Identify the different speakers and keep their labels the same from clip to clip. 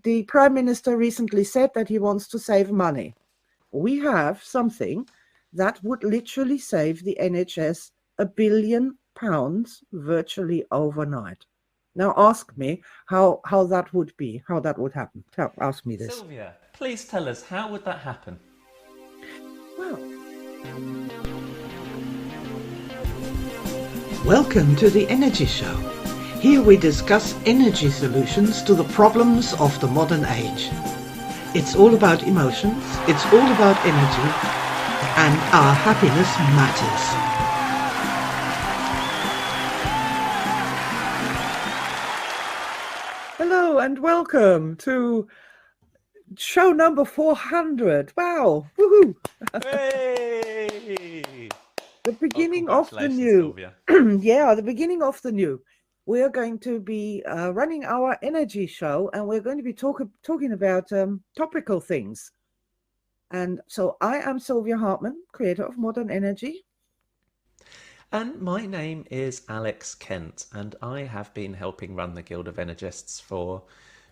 Speaker 1: the Prime Minister recently said that he wants to save money. We have something that would literally save the NHS £1 billion virtually overnight. Now ask me how that would be, how that would happen. Ask me this.
Speaker 2: Sylvia, please tell us, how would that happen?
Speaker 1: Well, welcome to the Energy Show. Here we discuss energy solutions to the problems of the modern age. It's all about emotions, it's all about energy, and our happiness matters. Hello and welcome to show number 400. Wow, woohoo!
Speaker 2: Hey!
Speaker 1: The beginning of the new. Yeah, the beginning of the new. We are going to be running our energy show, and we're going to be talking about topical things. And so I am Sylvia Hartman, creator of Modern Energy.
Speaker 2: And my name is Alex Kent, and I have been helping run the Guild of Energists for,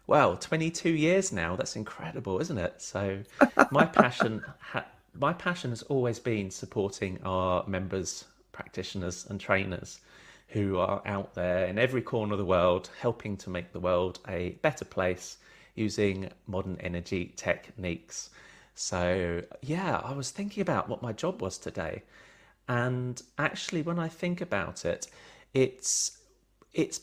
Speaker 2: 22 years now. That's incredible, isn't it? So my passion has always been supporting our members, practitioners and trainers who are out there in every corner of the world, helping to make the world a better place using modern energy techniques. So yeah, I was thinking about what my job was today. And actually, when I think about it, it's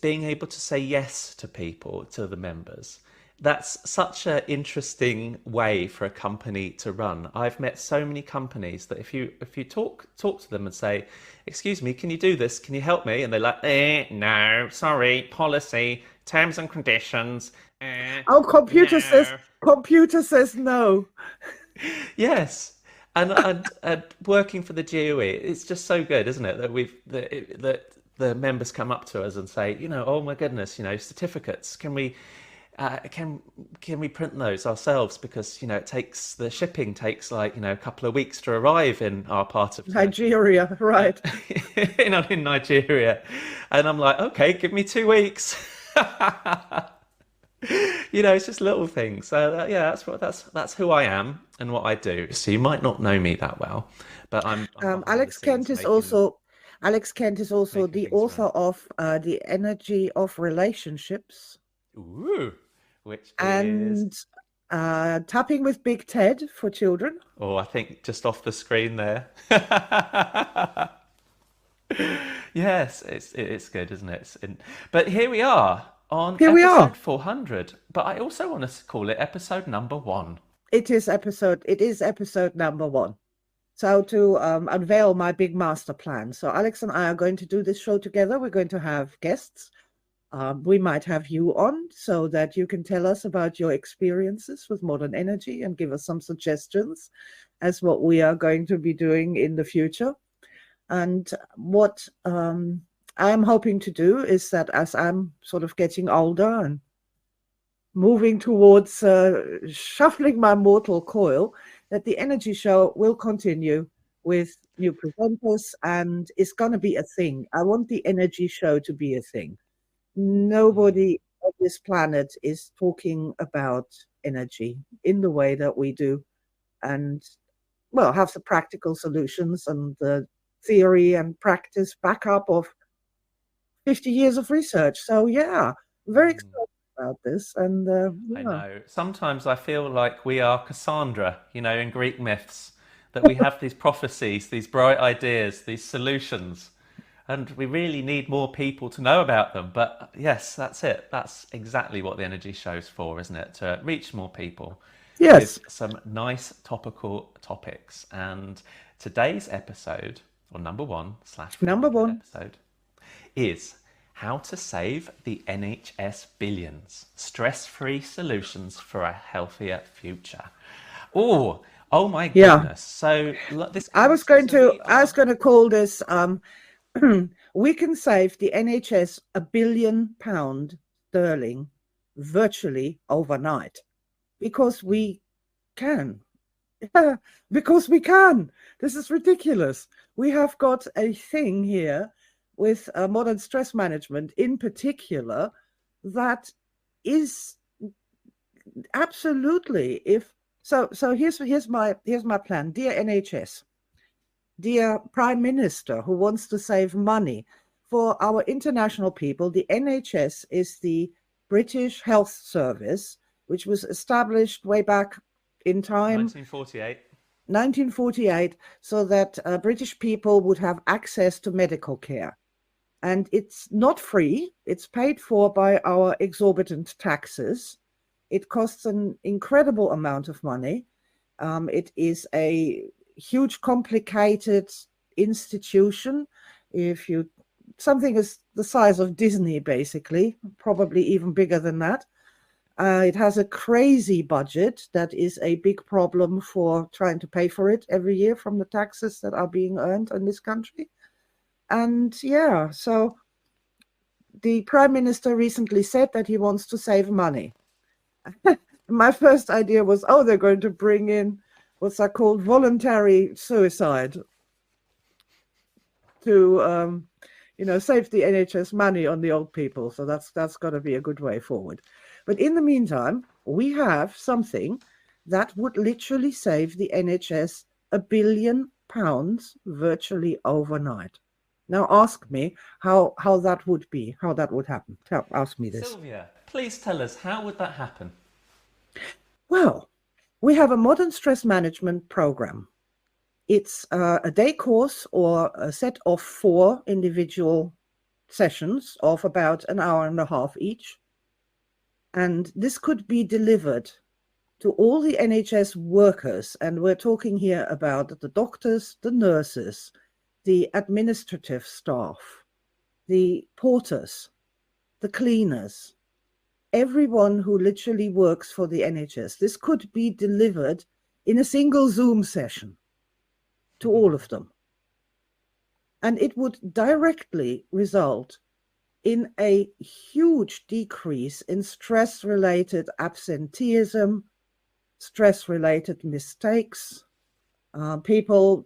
Speaker 2: being able to say yes to people, to the members. That's such an interesting way for a company to run. I've met so many companies that if you talk to them and say, "Excuse me, can you do this? Can you help me?" And they're like, "No, sorry, policy, terms and conditions."
Speaker 1: Computer says no.
Speaker 2: Yes. And working for the GOE, it's just so good, isn't it? That the members come up to us and say, oh my goodness, certificates. Can we print those ourselves? Because the shipping takes a couple of weeks to arrive in our part of
Speaker 1: Nigeria, right?
Speaker 2: in Nigeria, and I'm like, okay, give me 2 weeks. It's just little things. So that's who I am and what I do. So you might not know me that well, but I'm
Speaker 1: Alex Kent is also the author of The Energy of Relationships.
Speaker 2: Ooh, which
Speaker 1: and
Speaker 2: is
Speaker 1: Tapping with Big Ted for children.
Speaker 2: Oh, I think just off the screen there. Yes, it's good, isn't it? But here we are. Episode 400, but I also want to call it episode number 1.
Speaker 1: It is episode number 1. So to unveil my big master plan. So Alex and I are going to do this show together. We're going to have guests. We might have you on so that you can tell us about your experiences with modern energy and give us some suggestions as what we are going to be doing in the future. And what I'm hoping to do is that as I'm sort of getting older and moving towards shuffling my mortal coil, that the energy show will continue with new presenters and it's going to be a thing. I want the energy show to be a thing. Nobody on this planet is talking about energy in the way that we do, and have the practical solutions and the theory and practice backup of 50 years of research. So yeah, very excited about this. And
Speaker 2: I know sometimes I feel like we are Cassandra, in Greek myths, that we have these prophecies, these bright ideas, these solutions, and we really need more people to know about them. But yes, that's it. That's exactly what the energy show's for, isn't it? To reach more people.
Speaker 1: Yes.
Speaker 2: With some nice topical topics. And today's episode, or number one episode, is how to save the NHS billions. Stress-free solutions for a healthier future. Oh my goodness. So this
Speaker 1: I was going to call this we can save the NHS £1 billion virtually overnight because we can. Because we can. This is ridiculous. We have got a thing here with modern stress management in particular that is absolutely. If so, here's my plan. Dear NHS, dear Prime Minister who wants to save money for our international people, the NHS is the British Health Service, which was established way back in time,
Speaker 2: 1948.
Speaker 1: 1948, so that British people would have access to medical care. And it's not free, it's paid for by our exorbitant taxes. It costs an incredible amount of money. It is a huge, complicated institution. If you something is the size of Disney, basically, probably even bigger than that. It has a crazy budget that is a big problem for trying to pay for it every year from the taxes that are being earned in this country. And yeah, so the Prime Minister recently said that he wants to save money. My first idea was, oh, they're going to bring in what's that called, voluntary suicide to save the NHS money on the old people. So that's got to be a good way forward. But in the meantime, we have something that would literally save the NHS £1 billion virtually overnight. Now ask me how that would be, how that would happen. Ask me this.
Speaker 2: Sylvia, please tell us, how would that happen?
Speaker 1: Well, we have a modern stress management program. It's a day course or a set of 4 individual sessions of about an hour and a half each. And this could be delivered to all the NHS workers. And we're talking here about the doctors, the nurses, the administrative staff, the porters, the cleaners, everyone who literally works for the NHS. This could be delivered in a single Zoom session to all of them. And it would directly result in a huge decrease in stress-related absenteeism, stress-related mistakes, people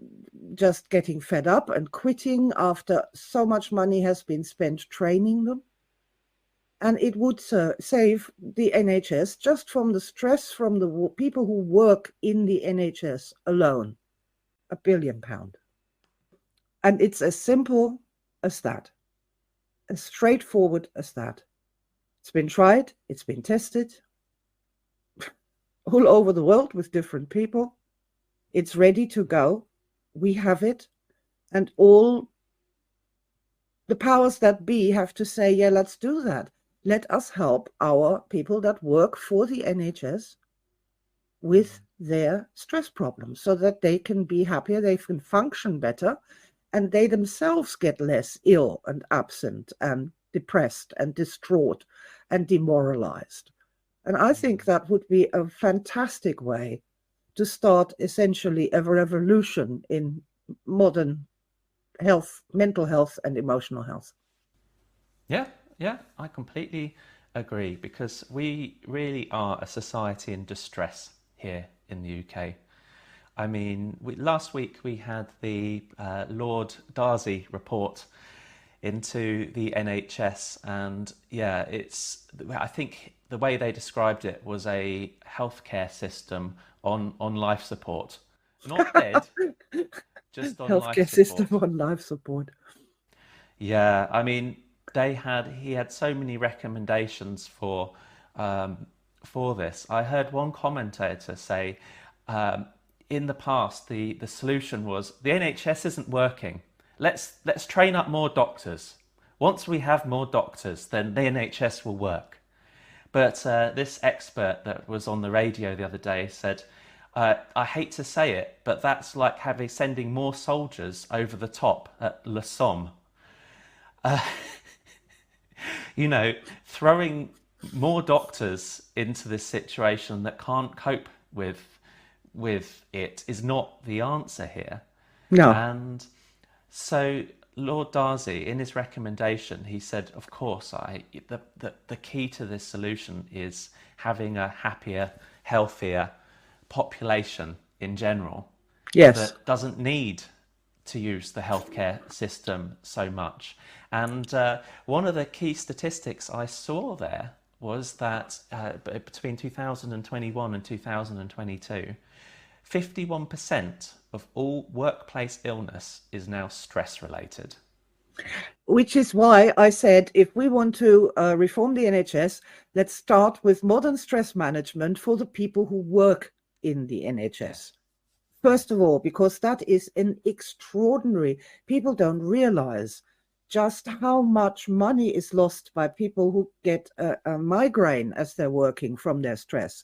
Speaker 1: just getting fed up and quitting after so much money has been spent training them. And it would save the NHS just from the stress from the people who work in the NHS alone, £1 billion. And it's as simple as that, as straightforward as that. It's been tried, it's been tested all over the world with different people. It's ready to go. We have it. And all the powers that be have to say, yeah, let's do that. Let us help our people that work for the NHS with their stress problems so that they can be happier, they can function better, and they themselves get less ill and absent and depressed and distraught and demoralized. And I think that would be a fantastic way to start essentially a revolution in modern health, mental health and emotional health.
Speaker 2: Yeah, I completely agree because we really are a society in distress here in the UK. I mean, last week we had the Lord Darcy report into the NHS, and yeah, I think the way they described it was a healthcare system on life support, not dead, just on life
Speaker 1: Healthcare system
Speaker 2: support.
Speaker 1: on life support.
Speaker 2: Yeah, I mean, he had so many recommendations for this. I heard one commentator say, in the past, the solution was the NHS isn't working. Let's train up more doctors. Once we have more doctors, then the NHS will work. But this expert that was on the radio the other day said, I hate to say it, but that's like sending more soldiers over the top at Le Somme. Throwing more doctors into this situation that can't cope with it is not the answer here.
Speaker 1: No.
Speaker 2: And so Lord Darcy, in his recommendation, he said, of course, the key to this solution is having a happier, healthier population in general.
Speaker 1: Yes.
Speaker 2: That doesn't need to use the healthcare system so much. And one of the key statistics I saw there was that between 2021 and 2022, 51% of all workplace illness is now stress related.
Speaker 1: Which is why I said, if we want to reform the NHS, let's start with modern stress management for the people who work in the NHS. First of all, because that is an extraordinary, people don't realize just how much money is lost by people who get a migraine as they're working from their stress.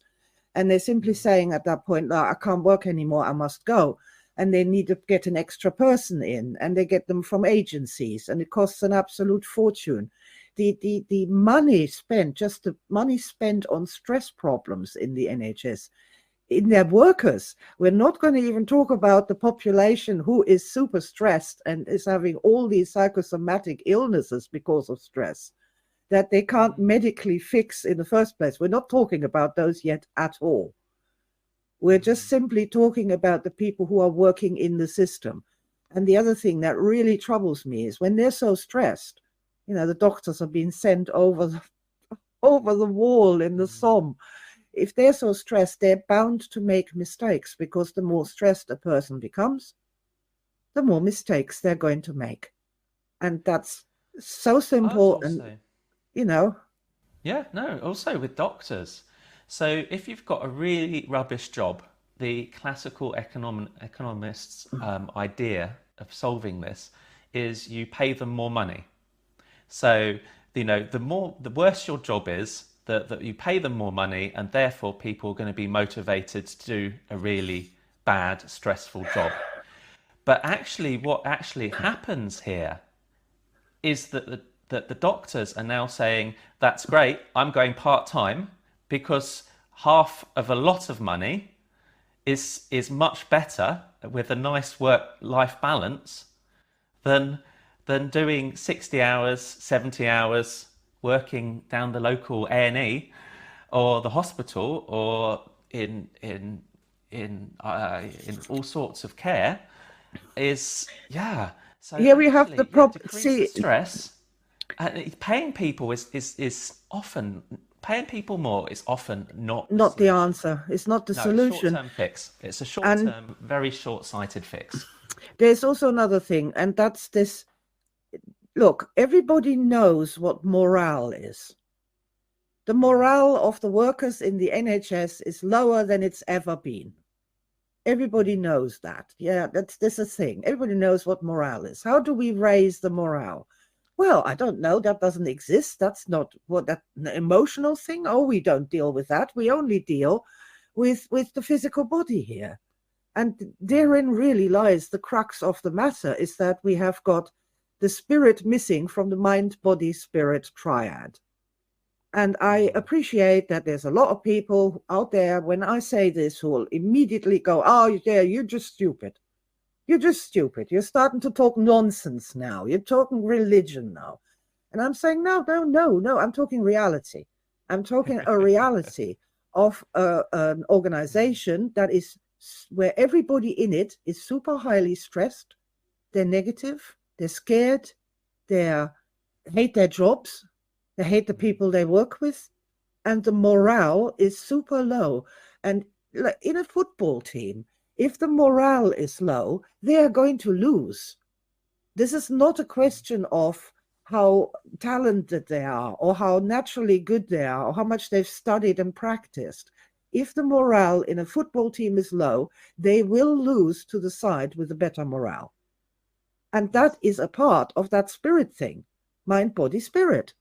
Speaker 1: And they're simply saying at that point, no, I can't work anymore, I must go. And they need to get an extra person in, and they get them from agencies, and it costs an absolute fortune. The money spent, just the money spent on stress problems in the NHS, in their workers. We're not going to even talk about the population who is super stressed and is having all these psychosomatic illnesses because of stress that they can't medically fix in the first place. We're not talking about those yet at all. We're just simply talking about the people who are working in the system. And the other thing that really troubles me is when they're so stressed, the doctors are being sent over the wall in the Somme. If they're so stressed, they're bound to make mistakes, because the more stressed a person becomes, the more mistakes they're going to make. And that's so simple. And,
Speaker 2: Yeah, no, also with doctors. So if you've got a really rubbish job, the classical economists' idea of solving this is you pay them more money. So, the worse your job is, that you pay them more money, and therefore people are going to be motivated to do a really bad, stressful job. But actually, what actually happens here is that the doctors are now saying, that's great, I'm going part-time, because half of a lot of money is much better with a nice work-life balance than doing 60 hours, 70 hours, working down the local A&E or the hospital or in all sorts of care. So
Speaker 1: here we have the problem.
Speaker 2: See, the stress. Paying people paying people more is often not
Speaker 1: the answer. It's not the solution.
Speaker 2: Short-term fix. It's a short-term, very short-sighted fix.
Speaker 1: There's also another thing, and that's this. Look, everybody knows what morale is. The morale of the workers in the NHS is lower than it's ever been. Everybody knows that. Yeah, that's a thing. Everybody knows what morale is. How do we raise the morale? Well, I don't know. That doesn't exist. That's not an emotional thing. Oh, we don't deal with that. We only deal with the physical body here. And therein really lies the crux of the matter, is that we have got the spirit missing from the mind, body, spirit triad. And I appreciate that there's a lot of people out there, when I say this, who will immediately go, oh, yeah, you're just stupid. You're just stupid. You're starting to talk nonsense now. You're talking religion now. And I'm saying, no. I'm talking reality. I'm talking a reality of an organization that is where everybody in it is super highly stressed. They're negative. They're scared. They hate their jobs. They hate the people they work with. And the morale is super low. And in a football team, if the morale is low, they are going to lose. This is not a question of how talented they are or how naturally good they are or how much they've studied and practiced. If the morale in a football team is low, they will lose to the side with a better morale. And that is a part of that spirit thing, mind, body, spirit.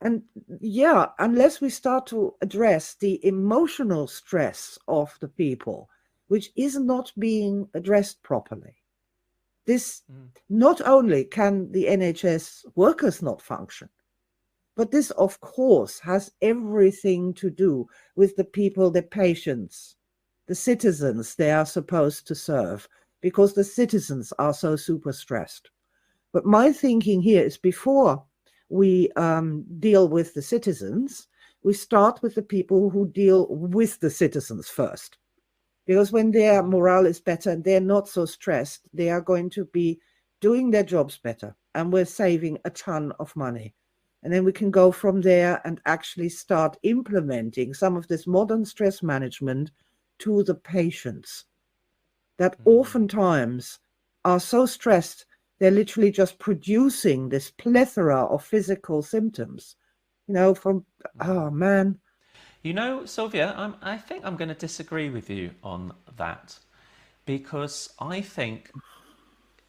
Speaker 1: And yeah, unless we start to address the emotional stress of the people, which is not being addressed properly. Not only can the NHS workers not function, but this, of course, has everything to do with the people, the patients, the citizens they are supposed to serve, because the citizens are so super stressed. But my thinking here is, before we deal with the citizens, we start with the people who deal with the citizens first. Because when their morale is better and they're not so stressed, they are going to be doing their jobs better. And we're saving a ton of money. And then we can go from there and actually start implementing some of this modern stress management to the patients that oftentimes are so stressed, they're literally just producing this plethora of physical symptoms, from, oh man.
Speaker 2: You know, Sylvia, I think I'm going to disagree with you on that because I think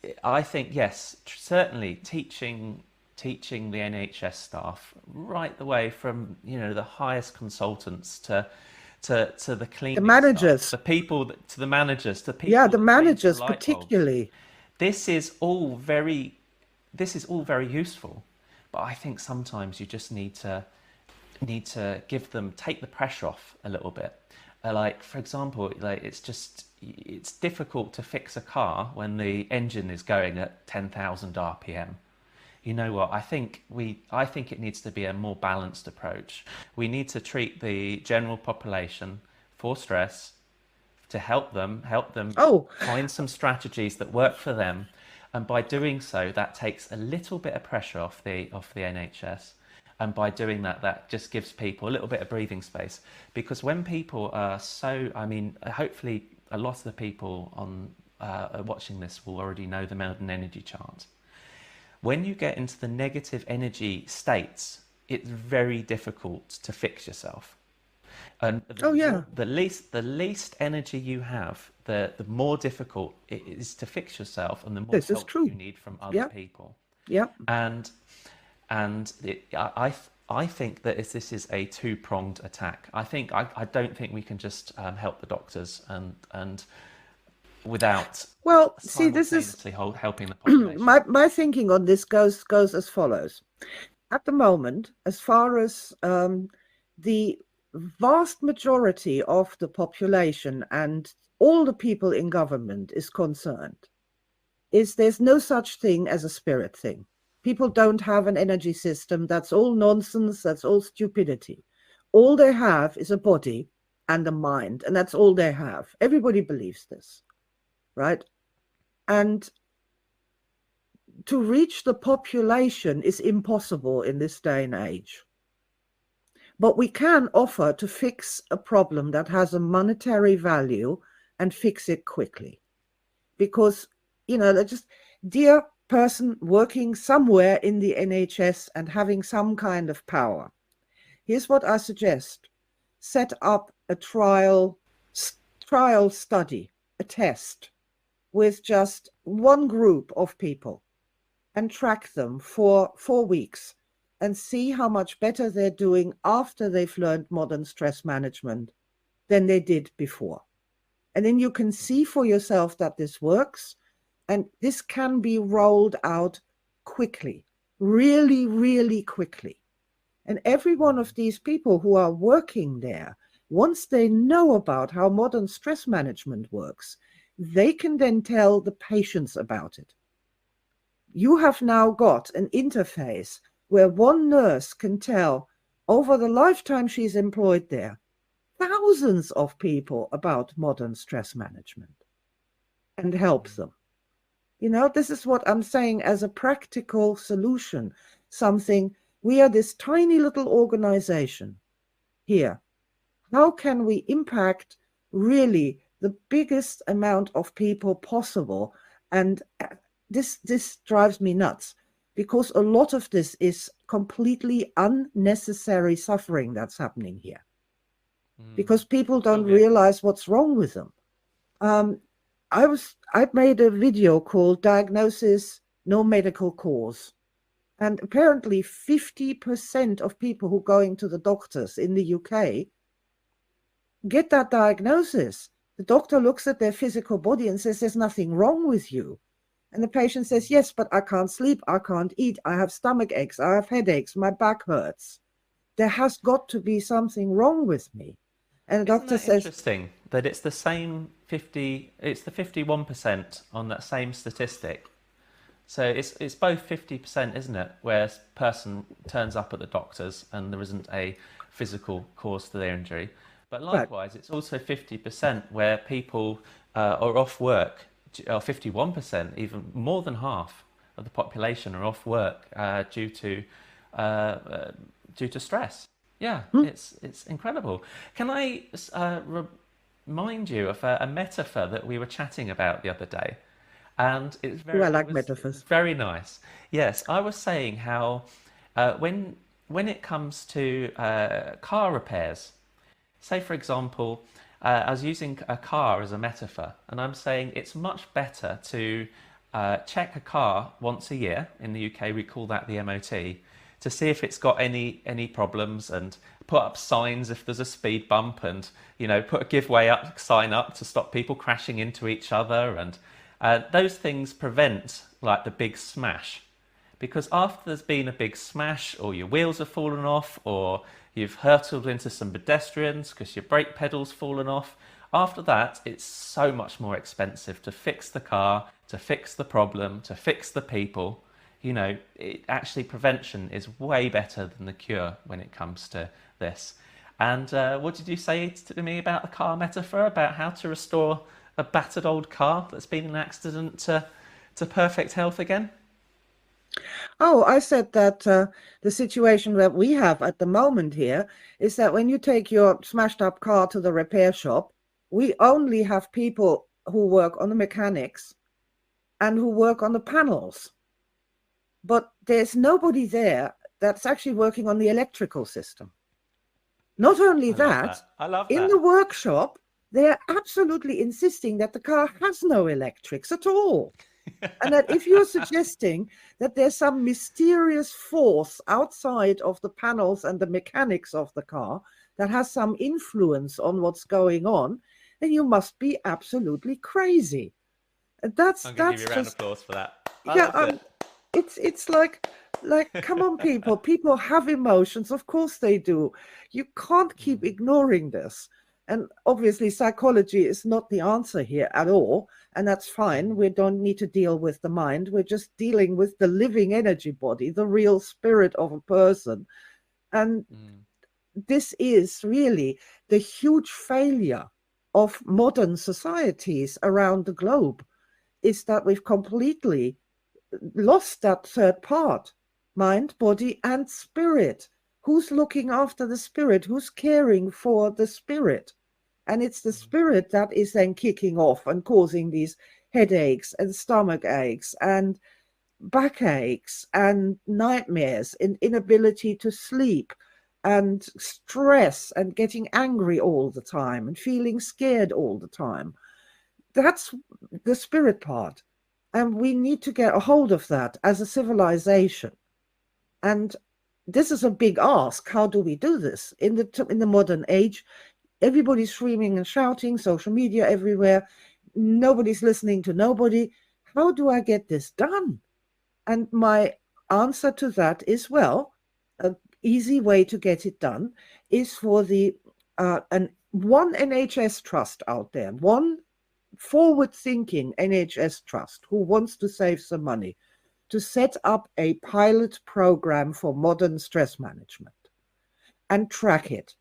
Speaker 2: yes, certainly teaching the NHS staff right the way from the highest consultants to the
Speaker 1: The
Speaker 2: cleaning staff,
Speaker 1: managers,
Speaker 2: to the managers, to
Speaker 1: yeah,
Speaker 2: people
Speaker 1: the
Speaker 2: that change the
Speaker 1: managers
Speaker 2: light bulbs.
Speaker 1: particularly.
Speaker 2: This is all very this is all very useful, but I think sometimes you just need to give them take the pressure off a little bit. Like for example, like it's difficult to fix a car when the engine is going at 10,000 RPM. You know what? I think it needs to be a more balanced approach. We need to treat the general population for stress to help them
Speaker 1: Oh,
Speaker 2: find some strategies that work for them, and by doing so, that takes a little bit of pressure off the NHS. And by doing that, that just gives people a little bit of breathing space. Because when people are so, I mean, hopefully a lot of the people on watching this will already know the Melbourne Energy Chart. When you get into the negative energy states, it's very difficult to fix yourself. And
Speaker 1: oh yeah,
Speaker 2: the least energy you have, the more difficult it is to fix yourself, and the more
Speaker 1: this is
Speaker 2: help you
Speaker 1: true.
Speaker 2: need from other
Speaker 1: Yeah,
Speaker 2: people.
Speaker 1: yeah.
Speaker 2: And I think that this is a two-pronged attack. I don't think we can just help the doctors and without
Speaker 1: Well, see, this is
Speaker 2: simultaneously helping the population.
Speaker 1: my thinking on this goes as follows. At the moment, as far as the vast majority of the population and all the people in government is concerned, is there's no such thing as a spirit thing. People don't have an energy system. That's all nonsense. That's all stupidity. All they have is a body and a mind, and that's all they have. Everybody believes this, right? And to reach the population is impossible in this day and age. But we can offer to fix a problem that has a monetary value and fix it quickly. Because, they're just, dear person working somewhere in the NHS and having some kind of power, here's what I suggest. Set up a trial study, a test with just one group of people and track them for 4 weeks and see how much better they're doing after they've learned modern stress management than they did before. And then you can see for yourself that this works, and this can be rolled out quickly, really, really quickly. And every one of these people who are working there, once they know about how modern stress management works, they can then tell the patients about it. You have now got an interface where one nurse can tell, over the lifetime she's employed there, thousands of people about modern stress management and help them. This is what I'm saying as a practical solution. Something, we are this tiny little organization here. How can we impact really the biggest amount of people possible? And this drives me nuts, because a lot of this is completely unnecessary suffering that's happening here, because people don't
Speaker 2: Sylvia,
Speaker 1: realize what's wrong with them. I made a video called Diagnosis No Medical Cause. And apparently 50% of people who go into the doctors in the UK get that diagnosis. The doctor looks at their physical body and says, there's nothing wrong with you. And the patient says, yes, but I can't sleep, I can't eat, I have stomach aches, I have headaches, my back hurts. There has got to be something wrong with me. And the
Speaker 2: isn't
Speaker 1: doctor
Speaker 2: that
Speaker 1: says,
Speaker 2: interesting that it's the same 50? It's the 51% on that same statistic. So it's both 50%, isn't it? Where a person turns up at the doctors and there isn't a physical cause to their injury. But
Speaker 1: right,
Speaker 2: likewise, it's also 50% where people are off work, or 51%, even more than half of the population are off work due to due to stress. Yeah,
Speaker 1: Hmm?
Speaker 2: it's incredible. Can I remind you of a metaphor that we were chatting about the other day? And
Speaker 1: Do I
Speaker 2: it
Speaker 1: like
Speaker 2: was
Speaker 1: metaphors?
Speaker 2: very nice. Yes, I was saying how uh, when when it comes to car repairs, say for example, I was using a car as a metaphor, and I'm saying it's much better to check a car once a year. In the UK, we call that the MOT, to see if it's got any problems and put up signs if there's a speed bump, and put a give way up sign up to stop people crashing into each other, and those things prevent like the big smash. Because after there's been a big smash, or your wheels have fallen off, or you've hurtled into some pedestrians because your brake pedal's fallen off, after that, it's so much more expensive to fix the car, to fix the problem, to fix the people. Actually, prevention is way better than the cure when it comes to this. And what did you say to me about the car metaphor, about how to restore a battered old car that's been in an accident to perfect health again?
Speaker 1: Oh, I said that the situation that we have at the moment here is that when you take your smashed up car to the repair shop, we only have people who work on the mechanics and who work on the panels. But there's nobody there that's actually working on the electrical system. Not only
Speaker 2: I love
Speaker 1: that,
Speaker 2: that. I love
Speaker 1: in the
Speaker 2: that.
Speaker 1: workshop, they're absolutely insisting that the car has no electrics at all. And that if you're suggesting that there's some mysterious force outside of the panels and the mechanics of the car that has some influence on what's going on, then you must be absolutely crazy. And That's
Speaker 2: I'm going to give you
Speaker 1: that's
Speaker 2: a round of
Speaker 1: just
Speaker 2: applause for that. I
Speaker 1: yeah.
Speaker 2: loved it.
Speaker 1: It's like come on, people. People have emotions, of course they do. You can't keep
Speaker 2: Mm,
Speaker 1: ignoring this. And obviously, psychology is not the answer here at all. And that's fine.
Speaker 2: mm,
Speaker 1: We don't need to deal with the mind. We're just dealing with the living energy body, the real spirit of a person. And
Speaker 2: mm.
Speaker 1: this is really the huge failure of modern societies around the globe, is that we've completely lost that third part: mind, body, and spirit. Who's looking after the spirit? Who's caring for the spirit? And it's the spirit that is then kicking off and causing these headaches and stomach aches and backaches and nightmares and inability to sleep and stress and getting angry all the time and feeling scared all the time. That's the spirit part. And we need to get a hold of that as a civilization. And this is a big ask. How do we do this in the modern age? Everybody's screaming and shouting, social media everywhere. Nobody's listening to nobody. How do I get this done? And my answer to that is, well, an easy way to get it done is for the one NHS trust out there, one forward-thinking NHS trust who wants to save some money, to set up a pilot program for modern stress management and track it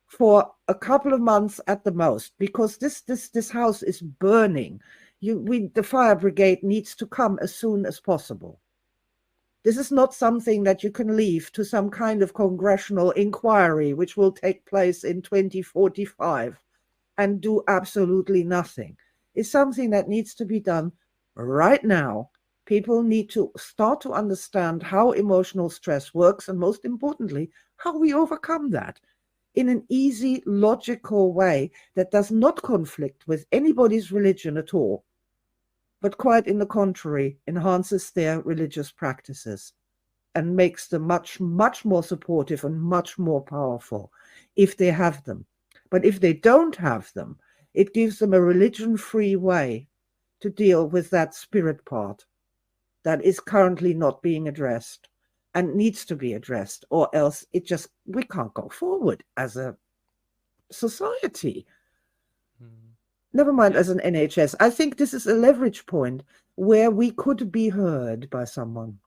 Speaker 1: for a couple of months at the most, because this house is burning. The fire brigade needs to come as soon as possible. This is not something that you can leave to some kind of congressional inquiry, which will take place in 2045 and do absolutely nothing. It's something that needs to be done right now. People need to start to understand how emotional stress works, and most importantly, how we overcome that in an easy, logical way that does not conflict with anybody's religion at all, but quite in the contrary, enhances their religious practices and makes them much, much more supportive and much more powerful if they have them. But if they don't have them, it gives them a religion-free way to deal with that spirit part that is currently not being addressed and needs to be addressed, or else we can't go forward as a society.
Speaker 2: Mm.
Speaker 1: Never mind
Speaker 2: Yeah.
Speaker 1: as an NHS. I think this is a leverage point where we could be heard by someone.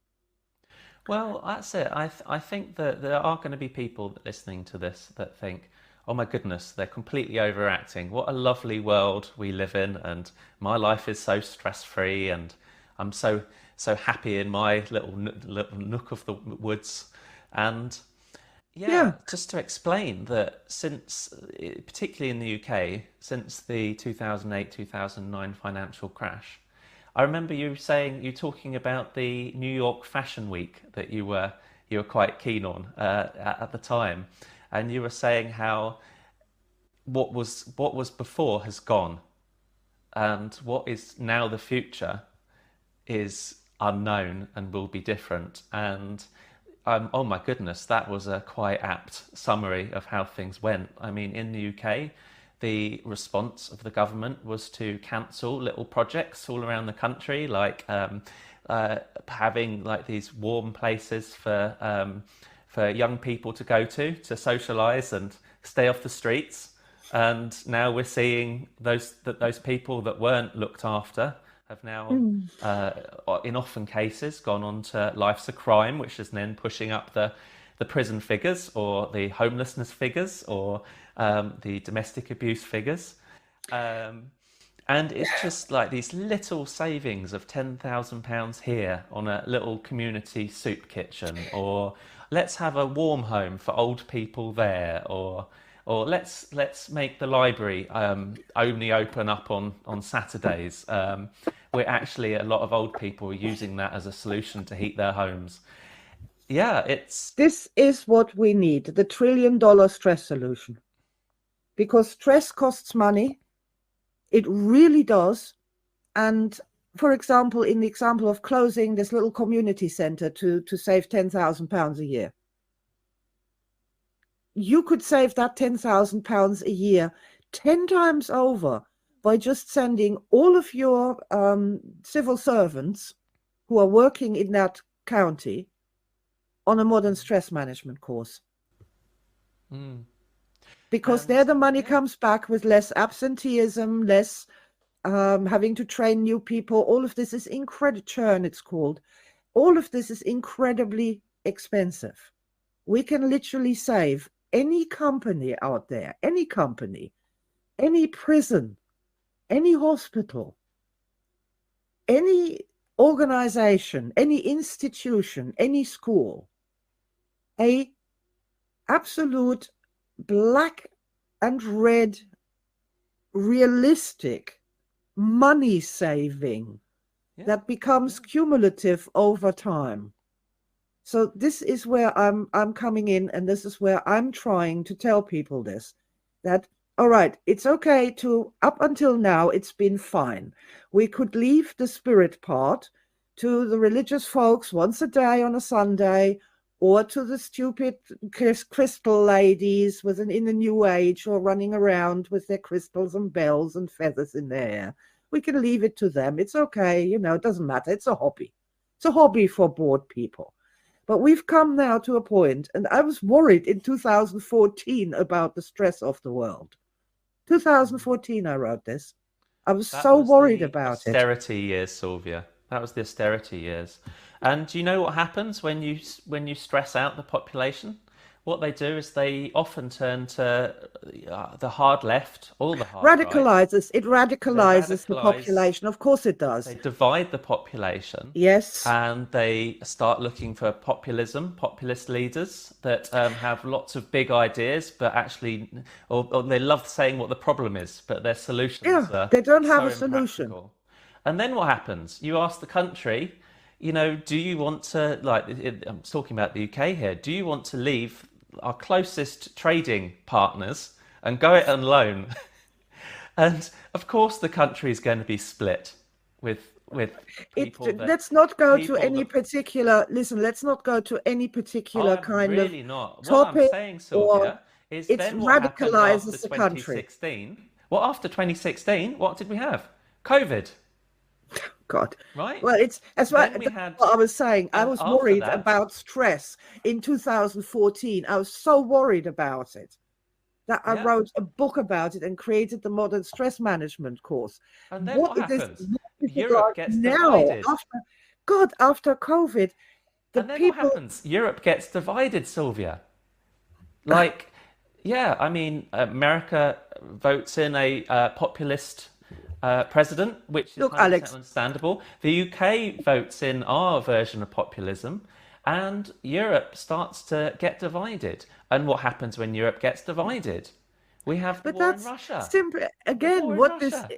Speaker 2: Well, that's it. I think that there are going to be people listening to this that think, oh my goodness, they're completely overacting. What a lovely world we live in, and my life is so stress free, and I'm so happy in my little nook of the woods. And
Speaker 1: Yeah.
Speaker 2: yeah, just to explain that since, particularly in the UK, since the 2008 2009 financial crash, I remember you saying, you talking about the New York Fashion Week that you were quite keen on at the time, and you were saying how what was before has gone, and what is now the future is unknown and will be different. And oh my goodness, that was a quite apt summary of how things went. I mean, in the UK, the response of the government was to cancel little projects all around the country, like having like these warm places for young people to go to socialise and stay off the streets. And now we're seeing those people that weren't looked after have now,
Speaker 1: Mm.
Speaker 2: uh, in often cases, gone on to life's a crime, which is then pushing up the prison figures or the homelessness figures or the domestic abuse figures. Um, and it's just like these little savings of £10,000 here on a little community soup kitchen, or let's have a warm home for old people there, or let's make the library only open up on Saturdays. Where actually a lot of old people are using that as a solution to heat their homes. Yeah, it's
Speaker 1: This is what we need, the $1 trillion stress solution. Because stress costs money. It really does. And for example, in the example of closing this little community center to save £10,000 a year, you could save that £10,000 a year 10 times over by just sending all of your civil servants who are working in that county on a modern stress management course.
Speaker 2: mm.
Speaker 1: Because
Speaker 2: And
Speaker 1: there the money
Speaker 2: yeah,
Speaker 1: comes back with less absenteeism, less having to train new people. All of this is churn, it's called. All of this is incredibly expensive. We can literally save any company out there, any company, any prison, any hospital, any organization, any institution, any school, a absolute black and red realistic money saving
Speaker 2: yeah,
Speaker 1: that becomes
Speaker 2: yeah.
Speaker 1: cumulative over time. So this is where I'm coming in, and this is where I'm trying to tell people this, that all right, it's okay to, up until now, it's been fine. We could leave the spirit part to the religious folks once a day on a Sunday, or to the stupid crystal ladies in the new age, or running around with their crystals and bells and feathers in their hair. We can leave it to them. It's okay, it doesn't matter. It's a hobby. It's a hobby for bored people. But we've come now to a point, and I was worried in 2014 about the stress of the world.
Speaker 2: Mm.
Speaker 1: 2014, I wrote this. I was
Speaker 2: That
Speaker 1: so
Speaker 2: was
Speaker 1: worried
Speaker 2: the
Speaker 1: about it.
Speaker 2: austerity years, Sylvia. That was the austerity years. And do you know what happens when you stress out the population? What they do is they often turn to the hard left or the hard right.
Speaker 1: It
Speaker 2: They
Speaker 1: radicalizes the
Speaker 2: radicalize,
Speaker 1: population. Of course it
Speaker 2: they
Speaker 1: does.
Speaker 2: divide the population,
Speaker 1: Yes.
Speaker 2: and they start looking for populist leaders that have lots of big ideas, but actually, or they love saying what the problem is, but their
Speaker 1: Yeah,
Speaker 2: solutions are
Speaker 1: they don't have
Speaker 2: so
Speaker 1: a solution.
Speaker 2: impractical. And then what happens? You ask the country, do you want to, like, I'm talking about the UK here, do you want to leave our closest trading partners and go it alone? And of course, the country is going to be split with
Speaker 1: Let's not go to
Speaker 2: people
Speaker 1: any
Speaker 2: that.
Speaker 1: particular, listen, let's not go to any particular
Speaker 2: I'm
Speaker 1: kind of
Speaker 2: really not. What I'm
Speaker 1: topic,
Speaker 2: saying,
Speaker 1: or
Speaker 2: Sylvia, is
Speaker 1: it
Speaker 2: then what happened after
Speaker 1: radicalizes the country.
Speaker 2: 2016? Well, after 2016, what did we have? COVID,
Speaker 1: God.
Speaker 2: right?
Speaker 1: Well, it's as well.
Speaker 2: Then we
Speaker 1: That's
Speaker 2: had,
Speaker 1: what I was saying. I
Speaker 2: and
Speaker 1: was
Speaker 2: after
Speaker 1: worried
Speaker 2: that,
Speaker 1: about stress in 2014. I was so worried about it that I
Speaker 2: yeah.
Speaker 1: wrote a book about it and created the modern stress management course.
Speaker 2: And then what happens?
Speaker 1: What is it
Speaker 2: Europe
Speaker 1: like
Speaker 2: gets
Speaker 1: now
Speaker 2: divided.
Speaker 1: after COVID? The
Speaker 2: And then what
Speaker 1: people,
Speaker 2: happens? Europe gets divided, Sylvia. Like, yeah, I mean, America votes in a populist president, which is
Speaker 1: look,
Speaker 2: 100%
Speaker 1: Alex,
Speaker 2: understandable. The UK votes in our version of populism, and Europe starts to get divided. And what happens when Europe gets divided? We have the
Speaker 1: But
Speaker 2: war in
Speaker 1: that's
Speaker 2: Russia.
Speaker 1: simply,
Speaker 2: The
Speaker 1: again,
Speaker 2: war in
Speaker 1: what this,
Speaker 2: Russia.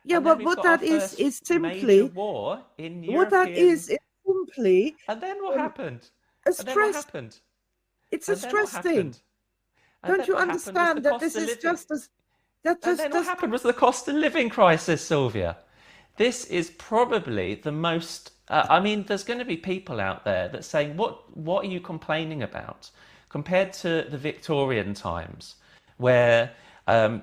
Speaker 1: yeah,
Speaker 2: And then
Speaker 1: but
Speaker 2: we've
Speaker 1: what
Speaker 2: got our
Speaker 1: that
Speaker 2: first
Speaker 1: is
Speaker 2: major
Speaker 1: simply,
Speaker 2: war in
Speaker 1: what that
Speaker 2: European.
Speaker 1: is simply
Speaker 2: And then what
Speaker 1: um,
Speaker 2: happened?
Speaker 1: a
Speaker 2: And then what
Speaker 1: stress,
Speaker 2: happened?
Speaker 1: it's a
Speaker 2: And then what
Speaker 1: stress thing.
Speaker 2: happened? And
Speaker 1: Don't
Speaker 2: then
Speaker 1: you
Speaker 2: what happened was the
Speaker 1: understand that
Speaker 2: cost
Speaker 1: this
Speaker 2: of
Speaker 1: is
Speaker 2: living.
Speaker 1: just as, that
Speaker 2: And
Speaker 1: just
Speaker 2: then what
Speaker 1: does
Speaker 2: happened
Speaker 1: not,
Speaker 2: was the cost of living crisis, Sylvia. This is probably the most. I mean, there's going to be people out there that saying, "What are you complaining about?" Compared to the Victorian times, where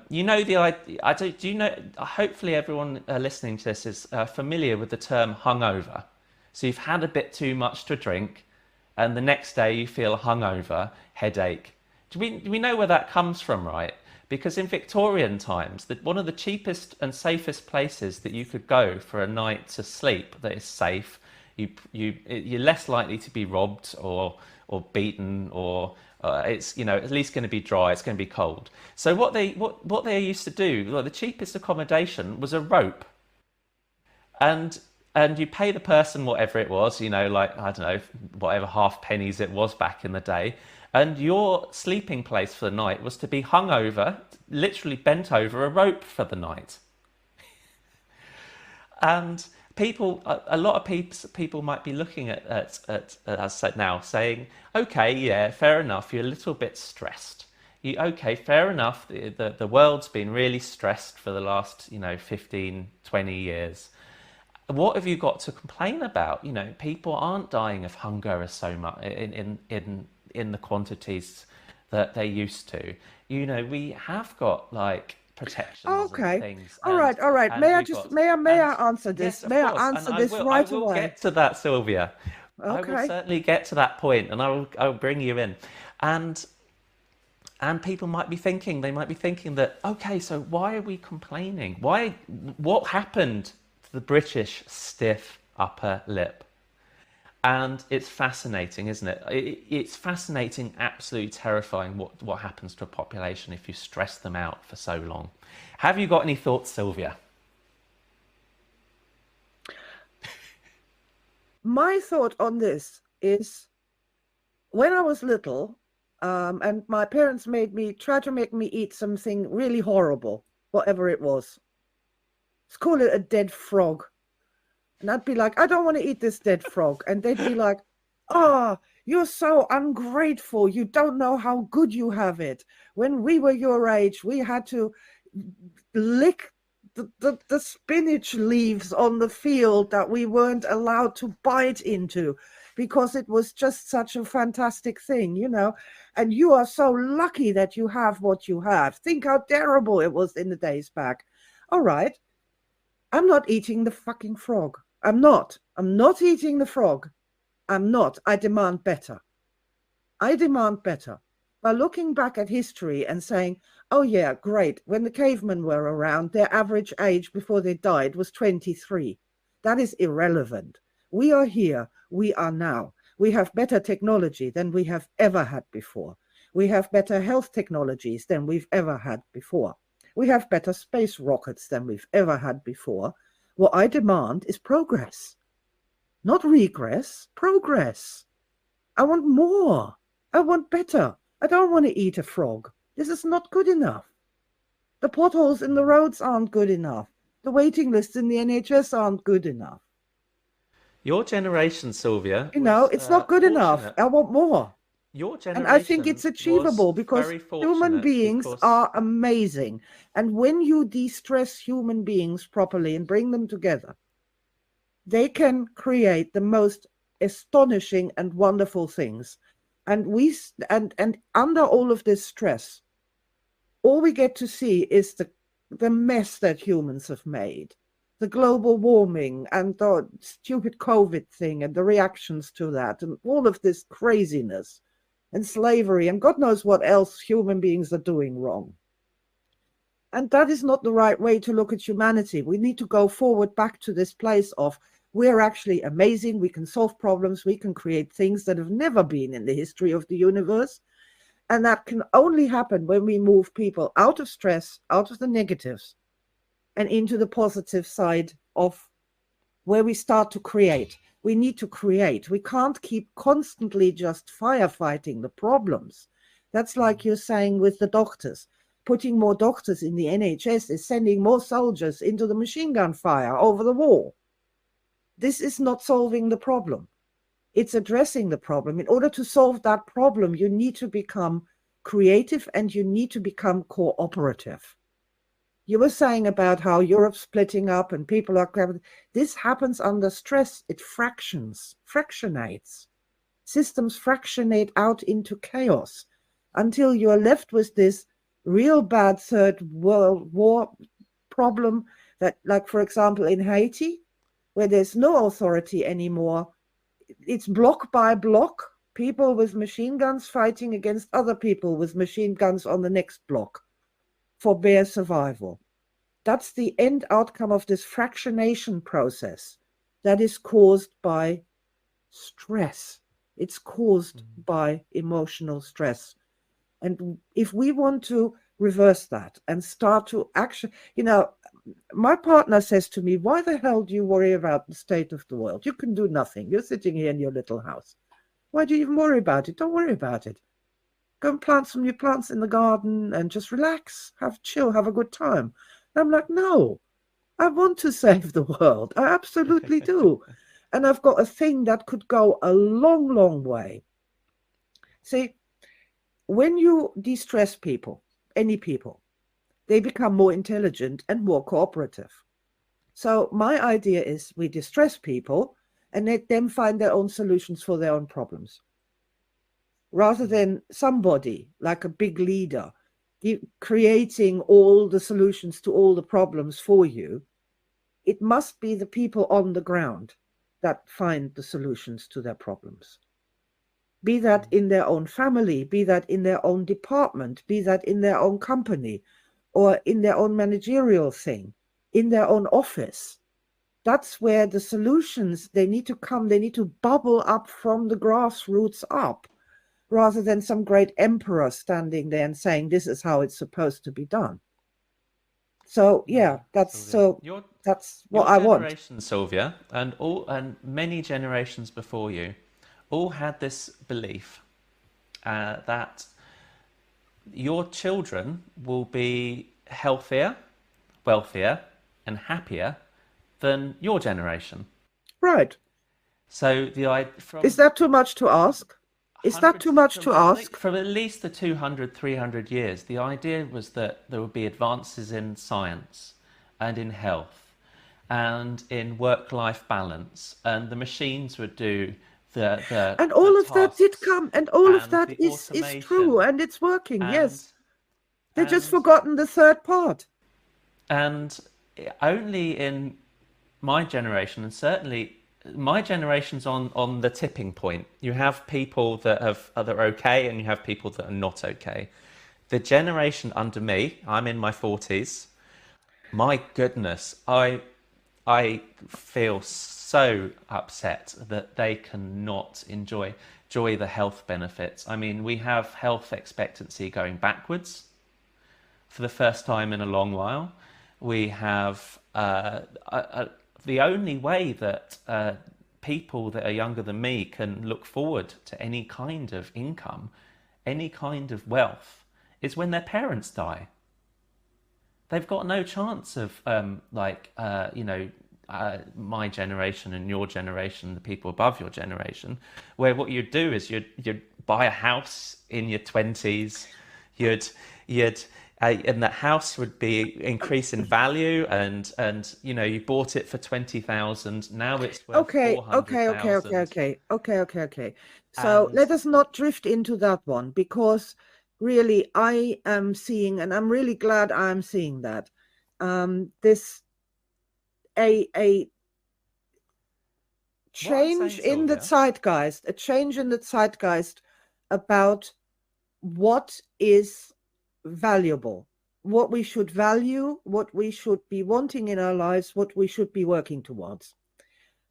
Speaker 2: you know the idea. Do you know? Hopefully, everyone listening to this is familiar with the term hungover. So you've had a bit too much to drink, and the next day you feel hungover, headache. Do we know where that comes from, right? Because in Victorian times, one of the cheapest and safest places that you could go for a night to sleep that is safe, you're less likely to be robbed or beaten, or it's at least going to be dry. It's going to be cold. So what they used to do, like the cheapest accommodation was a rope, and you pay the person whatever it was, like, I don't know, whatever half pennies it was back in the day, and your sleeping place for the night was to be hung over, literally bent over a rope for the night. And a lot of people might be looking at as I said now, saying, okay, yeah, fair enough, you're a little bit stressed. Okay, fair enough, the world's been really stressed for the last 15, 20 years. What have you got to complain about? People aren't dying of hunger as so much in the quantities that they used to. We have got like protections and
Speaker 1: okay.
Speaker 2: things,
Speaker 1: All right, all right.
Speaker 2: and
Speaker 1: May I
Speaker 2: we've
Speaker 1: just,
Speaker 2: got
Speaker 1: may
Speaker 2: and
Speaker 1: I answer
Speaker 2: yes,
Speaker 1: this?
Speaker 2: of
Speaker 1: May I
Speaker 2: course, and
Speaker 1: answer
Speaker 2: I
Speaker 1: this
Speaker 2: will I
Speaker 1: right
Speaker 2: will
Speaker 1: away?
Speaker 2: get to that, Sylvia. I will
Speaker 1: Okay.
Speaker 2: certainly get to that point, and I will bring you in, and people might be thinking that, okay, so why are we complaining? What happened to the British stiff upper lip? And it's fascinating, isn't it? It's fascinating, absolutely terrifying what happens to a population if you stress them out for so long. Have you got any thoughts, Sylvia?
Speaker 1: My thought on this is when I was little, and my parents try to make me eat something really horrible, whatever it was. Let's call it a dead frog. And I'd be like, I don't want to eat this dead frog. And they'd be like, oh, you're so ungrateful. You don't know how good you have it. When we were your age, we had to lick the spinach leaves on the field that we weren't allowed to bite into because it was just such a fantastic thing. And you are so lucky that you have what you have. Think how terrible it was in the days back. All right, I'm not eating the fucking frog. I'm not. I'm not eating the frog. I'm not. I demand better. I demand better. By looking back at history and saying, oh, yeah, great. When the cavemen were around, their average age before they died was 23. That is irrelevant. We are here. We are now. We have better technology than we have ever had before. We have better health technologies than we've ever had before. We have better space rockets than we've ever had before. What I demand is progress, not regress, progress. I want more. I want better. I don't want to eat a frog. This is not good enough. The potholes in the roads aren't good enough. The waiting lists in the NHS aren't good enough.
Speaker 2: Your generation, Sylvia, was
Speaker 1: It's not good enough.
Speaker 2: fortunate.
Speaker 1: I want more.
Speaker 2: Your
Speaker 1: And I think
Speaker 2: generation
Speaker 1: it's
Speaker 2: was
Speaker 1: achievable because
Speaker 2: very
Speaker 1: human
Speaker 2: fortunate
Speaker 1: beings
Speaker 2: because
Speaker 1: are amazing. And when you de-stress human beings properly and bring them together, they can create the most astonishing and wonderful things. And under all of this stress, all we get to see is the mess that humans have made, the global warming and the stupid COVID thing and the reactions to that and all of this craziness and slavery and God knows what else human beings are doing wrong. And that is not the right way to look at humanity. We need to go forward back to this place of we're actually amazing. We can solve problems. We can create things that have never been in the history of the universe. And that can only happen when we move people out of stress, out of the negatives, and into the positive side of where we start to create. We need to create. We can't keep constantly just firefighting the problems. That's like you're saying with the doctors. Putting more doctors in the NHS is sending more soldiers into the machine gun fire over the wall. This is not solving the problem. It's addressing the problem. In order to solve that problem, you need to become creative and you need to become cooperative. You were saying about how Europe's splitting up and people are grabbing. This happens under stress. It fractionates. Systems fractionate out into chaos until you're left with this real bad Third World War problem that, like, for example, in Haiti, where there's no authority anymore, it's block by block, people with machine guns fighting against other people with machine guns on the next block for bare survival. That's the end outcome of this fractionation process that is caused by stress. It's caused by emotional stress. And if we want to reverse that and start to actually, my partner says to me, why the hell do you worry about the state of the world? You can do nothing. You're sitting here in your little house. Why do you even worry about it? Don't worry about it. Go and plant some new plants in the garden and just relax, chill, have a good time. And I'm like, no, I want to save the world. I absolutely do. And I've got a thing that could go a long, long way. See, when you de-stress people, any people, they become more intelligent and more cooperative. So my idea is we distress people and let them find their own solutions for their own problems. Rather than somebody like a big leader creating all the solutions to all the problems for you, it must be the people on the ground that find the solutions to their problems. Be that in their own family, be that in their own department, be that in their own company, or in their own managerial thing, in their own office. That's where the solutions, they need to come, they need to bubble up from the grassroots up, rather than some great emperor standing there and saying, this is how it's supposed to be done. So, yeah, that's what I want.
Speaker 2: Your generation, Sylvia, and many generations before you, all had this belief that your children will be healthier, wealthier, and happier than your generation.
Speaker 1: Right.
Speaker 2: So
Speaker 1: is that too much to ask? Is that too much to ask?
Speaker 2: From at least the 200, 300 years, the idea was that there would be advances in science and in health and in work-life balance, and the machines would do
Speaker 1: and all of that did come, and all of that is true, and it's working. Yes, they've just forgotten the third part.
Speaker 2: And only in my generation, and certainly my generation's on the tipping point. You have people that are okay, and you have people that are not okay. The generation under me, I'm in my 40s. My goodness, I feel so upset that they cannot enjoy the health benefits. I mean, we have health expectancy going backwards for the first time in a long while. We have the only way that people that are younger than me can look forward to any kind of income, any kind of wealth, is when their parents die. They've got no chance of my generation and your generation, the people above your generation, where what you'd do is you'd buy a house in your 20s, and that house would be increase in value, and you bought it for 20,000. Now it's worth 400,000.
Speaker 1: Okay. So let us not drift into that one, because really I am seeing, and I'm really glad I'm seeing that this a change in the zeitgeist, about what is valuable, what we should value, what we should be wanting in our lives, what we should be working towards.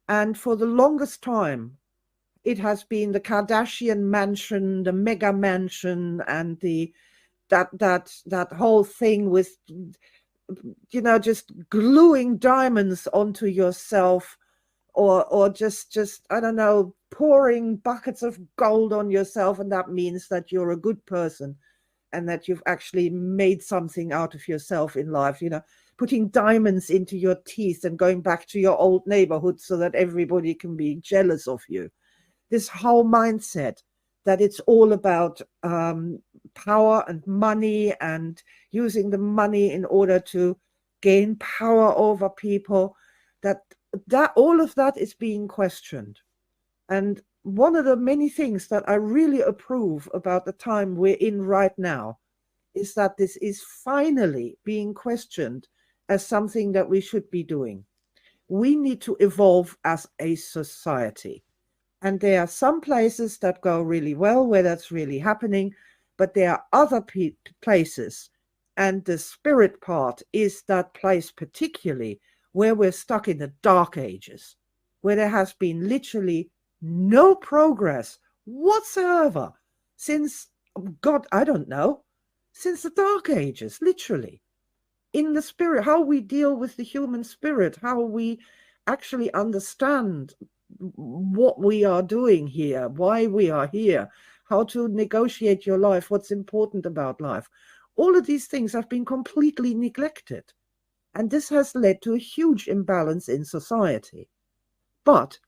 Speaker 1: And for the longest time, it has been the Kardashian mansion, the mega mansion, and that whole thing with, just gluing diamonds onto yourself, or just I don't know, pouring buckets of gold on yourself, and that means that you're a good person and that you've actually made something out of yourself in life, putting diamonds into your teeth and going back to your old neighborhood so that everybody can be jealous of you. This whole mindset that it's all about power and money, and using the money in order to gain power over people, that all of that is being questioned. And one of the many things that I really approve about the time we're in right now is that this is finally being questioned as something that we should be doing. We need to evolve as a society. And there are some places that go really well where that's really happening, but there are other places. And the spirit part is that place particularly where we're stuck in the dark ages, where there has been literally no progress whatsoever since, God, I don't know, since the dark ages, literally. In the spirit, how we deal with the human spirit, how we actually understand what we are doing here, why we are here, how to negotiate your life, what's important about life. All of these things have been completely neglected. And this has led to a huge imbalance in society. But,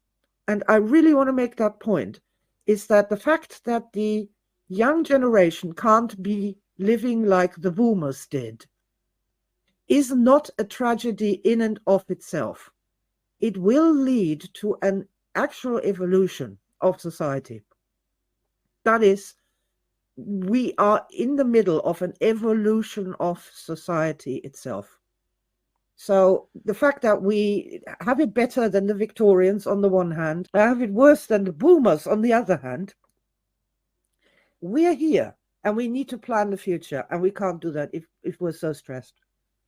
Speaker 1: and I really want to make that point, is that the fact that the young generation can't be living like the boomers did is not a tragedy in and of itself. It will lead to an actual evolution of society. That is, we are in the middle of an evolution of society itself. So the fact that we have it better than the Victorians on the one hand, have it worse than the boomers on the other hand, we're here and we need to plan the future, and we can't do that if we're so stressed.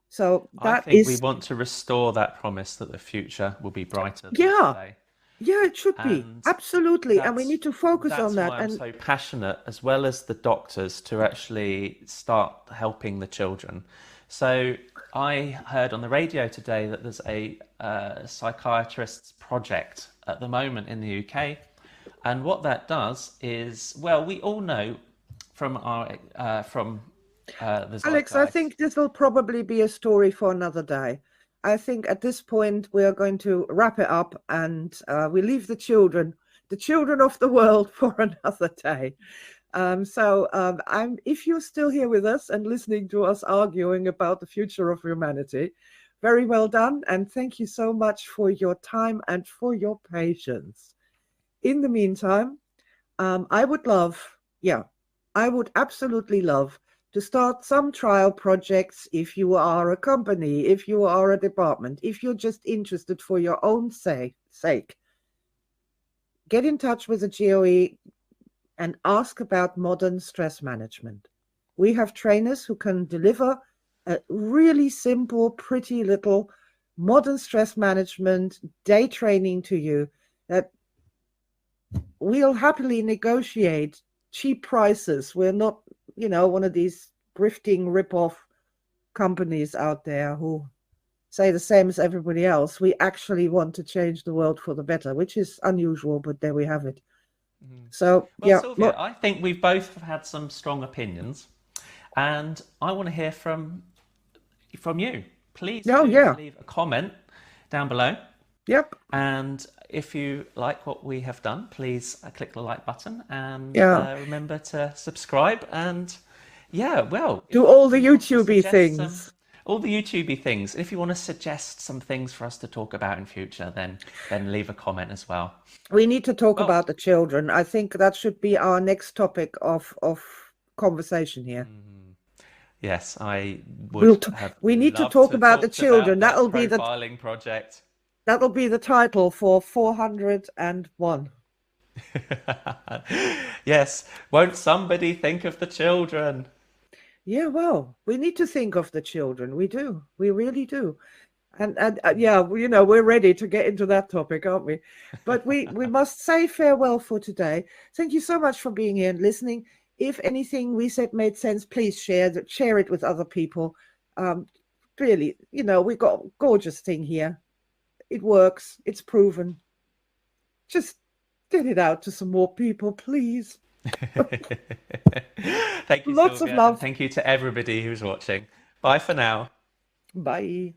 Speaker 1: So
Speaker 2: I
Speaker 1: that
Speaker 2: think we
Speaker 1: is,
Speaker 2: want to restore that promise that the future will be brighter than
Speaker 1: yeah,
Speaker 2: today.
Speaker 1: yeah, it should be.
Speaker 2: And
Speaker 1: Absolutely. And we need to focus on
Speaker 2: that's
Speaker 1: that.
Speaker 2: why I'm
Speaker 1: And
Speaker 2: so passionate, as well as the doctors, to actually start helping the children. So I heard on the radio today that there's a psychiatrist's project at the moment in the UK. And what that does is, well, we all know from the
Speaker 1: Alex, I
Speaker 2: zeitgeist.
Speaker 1: think this will probably be a story for another day. I think at this point we are going to wrap it up, and we leave the children of the world, for another day. If you're still here with us and listening to us arguing about the future of humanity, very well done, and thank you so much for your time and for your patience. In the meantime, I would I would absolutely love to start some trial projects. If you are a company, if you are a department, if you're just interested for your own sake, get in touch with the GOE and ask about modern stress management. We have trainers who can deliver a really simple, pretty little modern stress management day training to you that we'll happily negotiate cheap prices. We're not, one of these grifting rip-off companies out there who say the same as everybody else. We actually want to change the world for the better, which is unusual, but there we have it. So,
Speaker 2: Well,
Speaker 1: yeah.
Speaker 2: Sylvia, I think we've both had some strong opinions, and I want to hear from you. Please
Speaker 1: Oh,
Speaker 2: do
Speaker 1: yeah.
Speaker 2: leave a comment down below.
Speaker 1: Yep.
Speaker 2: And if you like what we have done, please click the like button, and
Speaker 1: Yeah.
Speaker 2: remember to subscribe. And yeah, well,
Speaker 1: Do
Speaker 2: if
Speaker 1: all the
Speaker 2: you want to
Speaker 1: YouTubey
Speaker 2: suggest
Speaker 1: things.
Speaker 2: all the YouTubey things. If you want to suggest some things for us to talk about in future, then leave a comment as well.
Speaker 1: We need to talk
Speaker 2: Well,
Speaker 1: about the children. I think that should be our next topic of conversation here.
Speaker 2: yes, I would have
Speaker 1: We need to
Speaker 2: loved
Speaker 1: talk
Speaker 2: to have
Speaker 1: about the
Speaker 2: talked
Speaker 1: children.
Speaker 2: about that profiling project.
Speaker 1: That'll be the title for 401.
Speaker 2: Yes, won't somebody think of the children?
Speaker 1: Yeah, well, we need to think of the children. We do. We really do. And yeah, we're ready to get into that topic, aren't we? But we must say farewell for today. Thank you so much for being here and listening. If anything we said made sense, please share it with other people. Really, we've got a gorgeous thing here. It works. It's proven. Just get it out to some more people, please.
Speaker 2: Thank you,
Speaker 1: Lots of
Speaker 2: Sylvia, and
Speaker 1: love.
Speaker 2: thank you to everybody who's watching. Bye for now.
Speaker 1: Bye.